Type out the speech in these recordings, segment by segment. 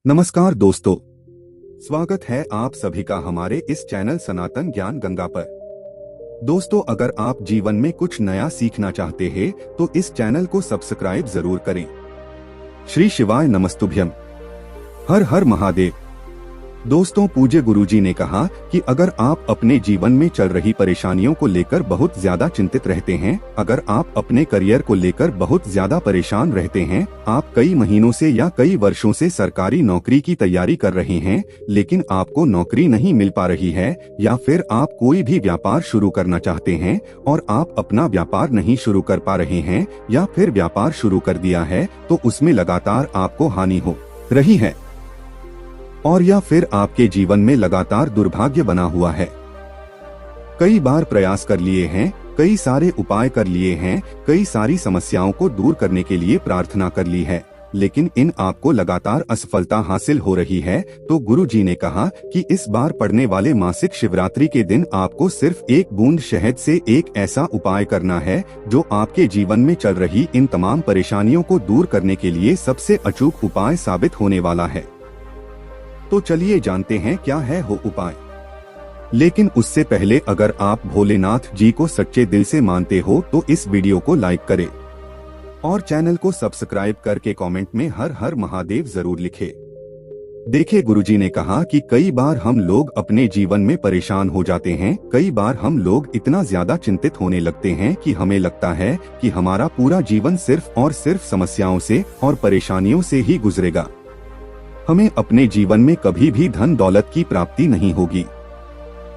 नमस्कार दोस्तों, स्वागत है आप सभी का हमारे इस चैनल सनातन ज्ञान गंगा पर। दोस्तों, अगर आप जीवन में कुछ नया सीखना चाहते हैं तो इस चैनल को सब्सक्राइब जरूर करें। श्री शिवाय नमस्तुभ्यम। हर हर महादेव। दोस्तों, पूज्य गुरुजी ने कहा कि अगर आप अपने जीवन में चल रही परेशानियों को लेकर बहुत ज्यादा चिंतित रहते हैं, अगर आप अपने करियर को लेकर बहुत ज्यादा परेशान रहते हैं, आप कई महीनों से या कई वर्षों से सरकारी नौकरी की तैयारी कर रहे हैं लेकिन आपको नौकरी नहीं मिल पा रही है, या फिर आप कोई भी व्यापार शुरू करना चाहते हैं और आप अपना व्यापार नहीं शुरू कर पा रहे हैं, या फिर व्यापार शुरू कर दिया है तो उसमें लगातार आपको हानि हो रही है, और या फिर आपके जीवन में लगातार दुर्भाग्य बना हुआ है। कई बार प्रयास कर लिए हैं, कई सारे उपाय कर लिए हैं, कई सारी समस्याओं को दूर करने के लिए प्रार्थना कर ली है, लेकिन इन आपको लगातार असफलता हासिल हो रही है। तो गुरु जी ने कहा कि इस बार पड़ने वाले मासिक शिवरात्रि के दिन आपको सिर्फ एक बूंद शहद से एक ऐसा उपाय करना है जो आपके जीवन में चल रही इन तमाम परेशानियों को दूर करने के लिए सबसे अचूक उपाय साबित होने वाला है। तो चलिए जानते हैं क्या है वो उपाय। लेकिन उससे पहले अगर आप भोलेनाथ जी को सच्चे दिल से मानते हो तो इस वीडियो को लाइक करें और चैनल को सब्सक्राइब करके कमेंट में हर हर महादेव जरूर लिखें। देखिए, गुरुजी ने कहा कि कई बार हम लोग अपने जीवन में परेशान हो जाते हैं, कई बार हम लोग इतना ज्यादा चिंतित होने लगते हैं कि हमें लगता है कि हमारा पूरा जीवन सिर्फ और सिर्फ समस्याओं से और परेशानियों से ही गुजरेगा। हमें अपने जीवन में कभी भी धन दौलत की प्राप्ति नहीं होगी,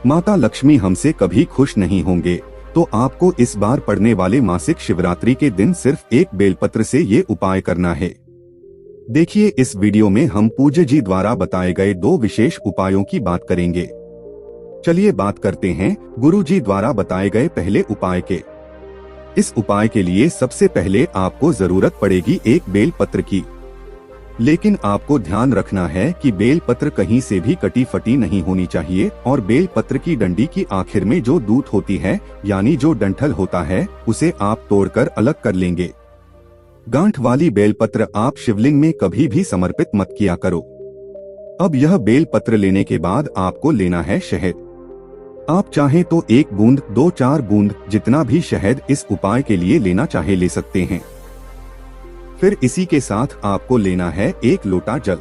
माता लक्ष्मी हमसे कभी खुश नहीं होंगे। तो आपको इस बार पड़ने वाले मासिक शिवरात्रि के दिन सिर्फ एक बेलपत्र से ये उपाय करना है। देखिए, इस वीडियो में हम पूज्य जी द्वारा बताए गए दो विशेष उपायों की बात करेंगे। चलिए बात करते हैं गुरु जी द्वारा बताए गए पहले उपाय के। इस उपाय के लिए सबसे पहले आपको जरूरत पड़ेगी एक बेलपत्र की, लेकिन आपको ध्यान रखना है कि बेल पत्र कहीं से भी कटी फटी नहीं होनी चाहिए, और बेल पत्र की डंडी की आखिर में जो दूत होती है यानी जो डंठल होता है उसे आप तोड़कर अलग कर लेंगे। गांठ वाली बेल पत्र आप शिवलिंग में कभी भी समर्पित मत किया करो। अब यह बेल पत्र लेने के बाद आपको लेना है शहद। आप चाहें तो एक बूंद, 2-4 बूंद, जितना भी शहद इस उपाय के लिए लेना चाहे ले सकते हैं। फिर इसी के साथ आपको लेना है एक लोटा जल।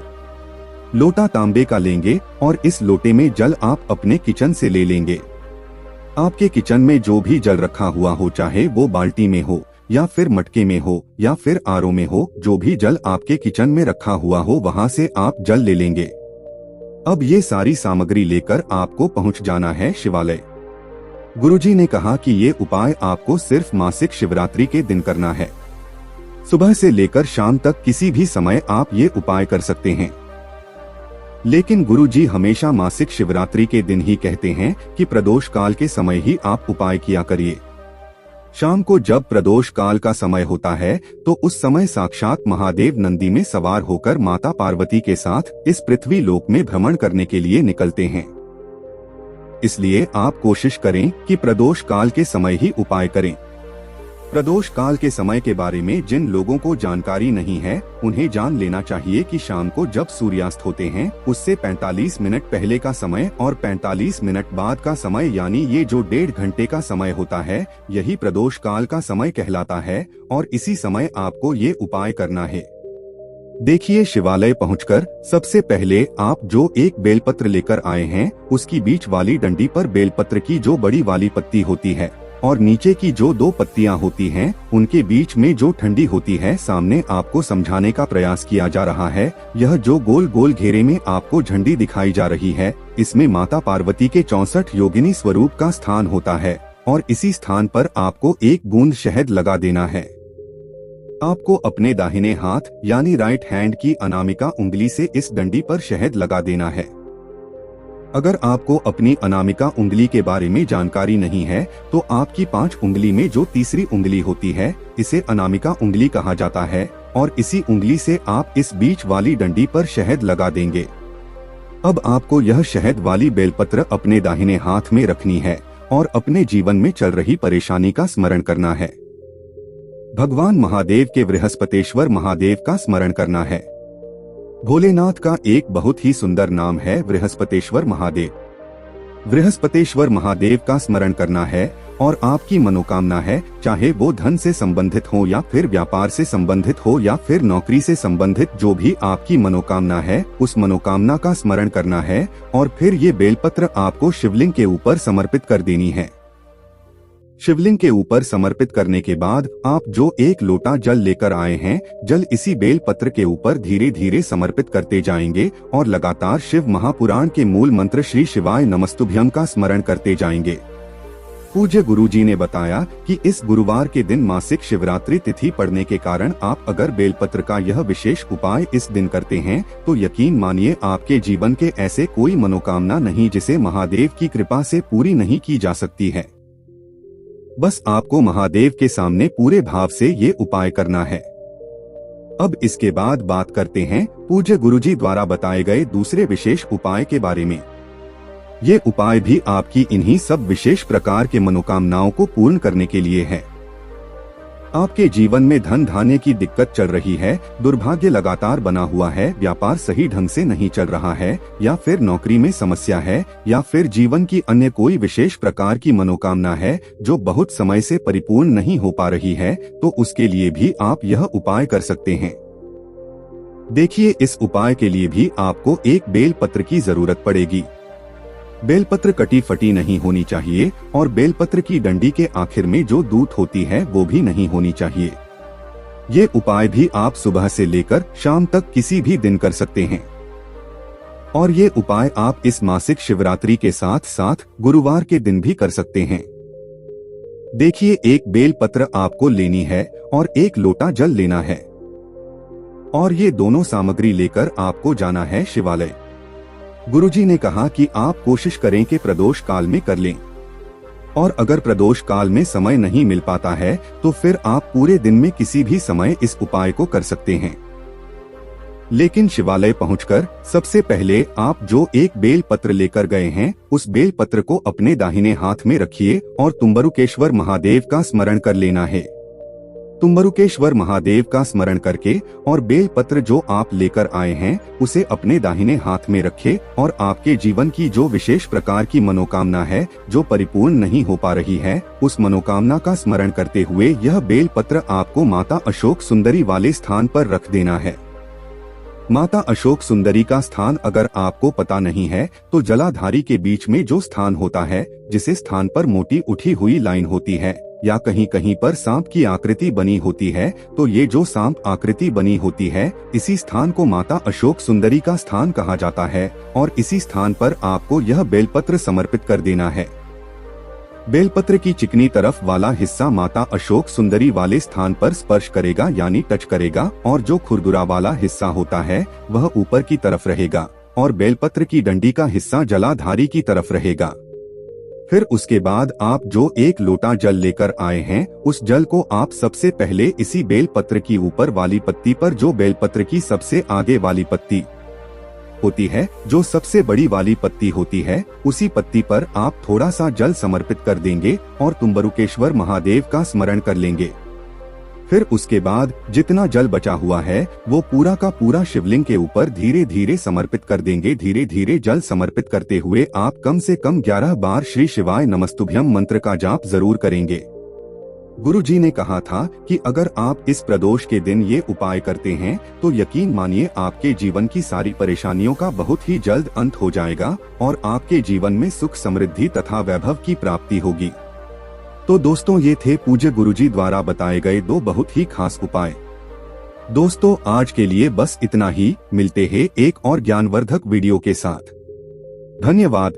लोटा तांबे का लेंगे और इस लोटे में जल आप अपने किचन से ले लेंगे। आपके किचन में जो भी जल रखा हुआ हो, चाहे वो बाल्टी में हो या फिर मटके में हो या फिर आरओ में हो, जो भी जल आपके किचन में रखा हुआ हो वहां से आप जल ले लेंगे। अब ये सारी सामग्री लेकर आपको पहुंच जाना है शिवालय। गुरुजी ने कहा कि ये उपाय आपको सिर्फ मासिक शिवरात्रि के दिन करना है। सुबह से लेकर शाम तक किसी भी समय आप ये उपाय कर सकते हैं, लेकिन गुरुजी हमेशा मासिक शिवरात्रि के दिन ही कहते हैं कि प्रदोष काल के समय ही आप उपाय किया करिए। शाम को जब प्रदोष काल का समय होता है तो उस समय साक्षात महादेव नंदी में सवार होकर माता पार्वती के साथ इस पृथ्वी लोक में भ्रमण करने के लिए निकलते हैं। इसलिए आप कोशिश करें कि प्रदोष काल के समय ही उपाय करें। प्रदोष काल के समय के बारे में जिन लोगों को जानकारी नहीं है उन्हें जान लेना चाहिए कि शाम को जब सूर्यास्त होते हैं उससे 45 मिनट पहले का समय और 45 मिनट बाद का समय, यानी ये जो 1.5 घंटे का समय होता है, यही प्रदोष काल का समय कहलाता है, और इसी समय आपको ये उपाय करना है। देखिए, शिवालय पहुंचकर सबसे पहले आप जो एक बेलपत्र लेकर आए हैं उसकी बीच वाली डंडी पर बेलपत्र की जो बड़ी वाली पत्ती होती है और नीचे की जो 2 पत्तियां होती हैं उनके बीच में जो ठंडी होती है, सामने आपको समझाने का प्रयास किया जा रहा है। यह जो गोल गोल घेरे में आपको झंडी दिखाई जा रही है, इसमें माता पार्वती के 64 योगिनी स्वरूप का स्थान होता है, और इसी स्थान पर आपको एक बूंद शहद लगा देना है। आपको अपने दाहिने हाथ यानी राइट हैंड की अनामिका उंगली से इस डंडी पर शहद लगा देना है। अगर आपको अपनी अनामिका उंगली के बारे में जानकारी नहीं है तो आपकी 5 उंगली में जो तीसरी उंगली होती है इसे अनामिका उंगली कहा जाता है, और इसी उंगली से आप इस बीच वाली डंडी पर शहद लगा देंगे। अब आपको यह शहद वाली बेलपत्र अपने दाहिने हाथ में रखनी है और अपने जीवन में चल रही परेशानी का स्मरण करना है। भगवान महादेव के बृहस्पतेश्वर महादेव का स्मरण करना है। भोलेनाथ का एक बहुत ही सुंदर नाम है बृहस्पतेश्वर महादेव। बृहस्पतेश्वर महादेव का स्मरण करना है और आपकी मनोकामना है, चाहे वो धन से संबंधित हो या फिर व्यापार से संबंधित हो या फिर नौकरी से संबंधित, जो भी आपकी मनोकामना है उस मनोकामना का स्मरण करना है और फिर ये बेलपत्र आपको शिवलिंग के ऊपर समर्पित कर देनी है। शिवलिंग के ऊपर समर्पित करने के बाद आप जो एक लोटा जल लेकर आए हैं, जल इसी बेल पत्र के ऊपर धीरे धीरे समर्पित करते जाएंगे और लगातार शिव महापुराण के मूल मंत्र श्री शिवाय नमस्तुभ्यम का स्मरण करते जाएंगे। पूज्य गुरुजी ने बताया कि इस गुरुवार के दिन मासिक शिवरात्रि तिथि पड़ने के कारण आप अगर बेलपत्र का यह विशेष उपाय इस दिन करते हैं तो यकीन मानिए आपके जीवन के ऐसे कोई मनोकामना नहीं जिसे महादेव की कृपा से पूरी नहीं की जा सकती है। बस आपको महादेव के सामने पूरे भाव से ये उपाय करना है। अब इसके बाद बात करते हैं पूज्य गुरुजी द्वारा बताए गए दूसरे विशेष उपाय के बारे में। ये उपाय भी आपकी इन्हीं सब विशेष प्रकार के मनोकामनाओं को पूर्ण करने के लिए है। आपके जीवन में धन धान्य की दिक्कत चल रही है, दुर्भाग्य लगातार बना हुआ है, व्यापार सही ढंग से नहीं चल रहा है या फिर नौकरी में समस्या है या फिर जीवन की अन्य कोई विशेष प्रकार की मनोकामना है जो बहुत समय से परिपूर्ण नहीं हो पा रही है, तो उसके लिए भी आप यह उपाय कर सकते हैं। देखिए, इस उपाय के लिए भी आपको एक बेल पत्र की जरूरत पड़ेगी। बेलपत्र कटी फटी नहीं होनी चाहिए और बेलपत्र की डंडी के आखिर में जो दूत होती है वो भी नहीं होनी चाहिए। ये उपाय भी आप सुबह से लेकर शाम तक किसी भी दिन कर सकते हैं और ये उपाय आप इस मासिक शिवरात्रि के साथ साथ गुरुवार के दिन भी कर सकते हैं। देखिए, एक बेलपत्र आपको लेनी है और एक लोटा जल लेना है और ये दोनों सामग्री लेकर आपको जाना है शिवालय। गुरुजी ने कहा कि आप कोशिश करें कि प्रदोष काल में कर लें और अगर प्रदोष काल में समय नहीं मिल पाता है तो फिर आप पूरे दिन में किसी भी समय इस उपाय को कर सकते हैं। लेकिन शिवालय पहुंचकर सबसे पहले आप जो एक बेल पत्र लेकर गए हैं उस बेल पत्र को अपने दाहिने हाथ में रखिए और तुम्बरुकेश्वर महादेव का स्मरण कर लेना है। तुम्बरुकेश्वर महादेव का स्मरण करके और बेल पत्र जो आप लेकर आए हैं उसे अपने दाहिने हाथ में रखें और आपके जीवन की जो विशेष प्रकार की मनोकामना है जो परिपूर्ण नहीं हो पा रही है, उस मनोकामना का स्मरण करते हुए यह बेल पत्र आपको माता अशोक सुंदरी वाले स्थान पर रख देना है। माता अशोक सुंदरी का स्थान अगर आपको पता नहीं है तो जलाधारी के बीच में जो स्थान होता है, जिसे स्थान पर मोटी उठी हुई लाइन होती है या कहीं कहीं पर सांप की आकृति बनी होती है, तो ये जो सांप आकृति बनी होती है इसी स्थान को माता अशोक सुंदरी का स्थान कहा जाता है और इसी स्थान पर आपको यह बेलपत्र समर्पित कर देना है। बेलपत्र की चिकनी तरफ वाला हिस्सा माता अशोक सुंदरी वाले स्थान पर स्पर्श करेगा यानी टच करेगा और जो खुरदुरा वाला हिस्सा होता है वह ऊपर की तरफ रहेगा और बेलपत्र की डंडी का हिस्सा जलाधारी की तरफ रहेगा। फिर उसके बाद आप जो एक लोटा जल लेकर आए हैं उस जल को आप सबसे पहले इसी बेल पत्र की ऊपर वाली पत्ती पर, जो बेल पत्र की सबसे आगे वाली पत्ती होती है, जो सबसे बड़ी वाली पत्ती होती है, उसी पत्ती पर आप थोड़ा सा जल समर्पित कर देंगे और तुम्बरुकेश्वर महादेव का स्मरण कर लेंगे। फिर उसके बाद जितना जल बचा हुआ है वो पूरा का पूरा शिवलिंग के ऊपर धीरे धीरे समर्पित कर देंगे। धीरे धीरे जल समर्पित करते हुए आप कम से कम 11 बार श्री शिवाय नमस्तुभ्यम मंत्र का जाप जरूर करेंगे। गुरुजी ने कहा था कि अगर आप इस प्रदोष के दिन ये उपाय करते हैं तो यकीन मानिए आपके जीवन की सारी परेशानियों का बहुत ही जल्द अंत हो जाएगा और आपके जीवन में सुख समृद्धि तथा वैभव की प्राप्ति होगी। तो दोस्तों, ये थे पूज्य गुरुजी द्वारा बताए गए 2 बहुत ही खास उपाय। दोस्तों, आज के लिए बस इतना ही। मिलते हैं एक और ज्ञानवर्धक वीडियो के साथ। धन्यवाद।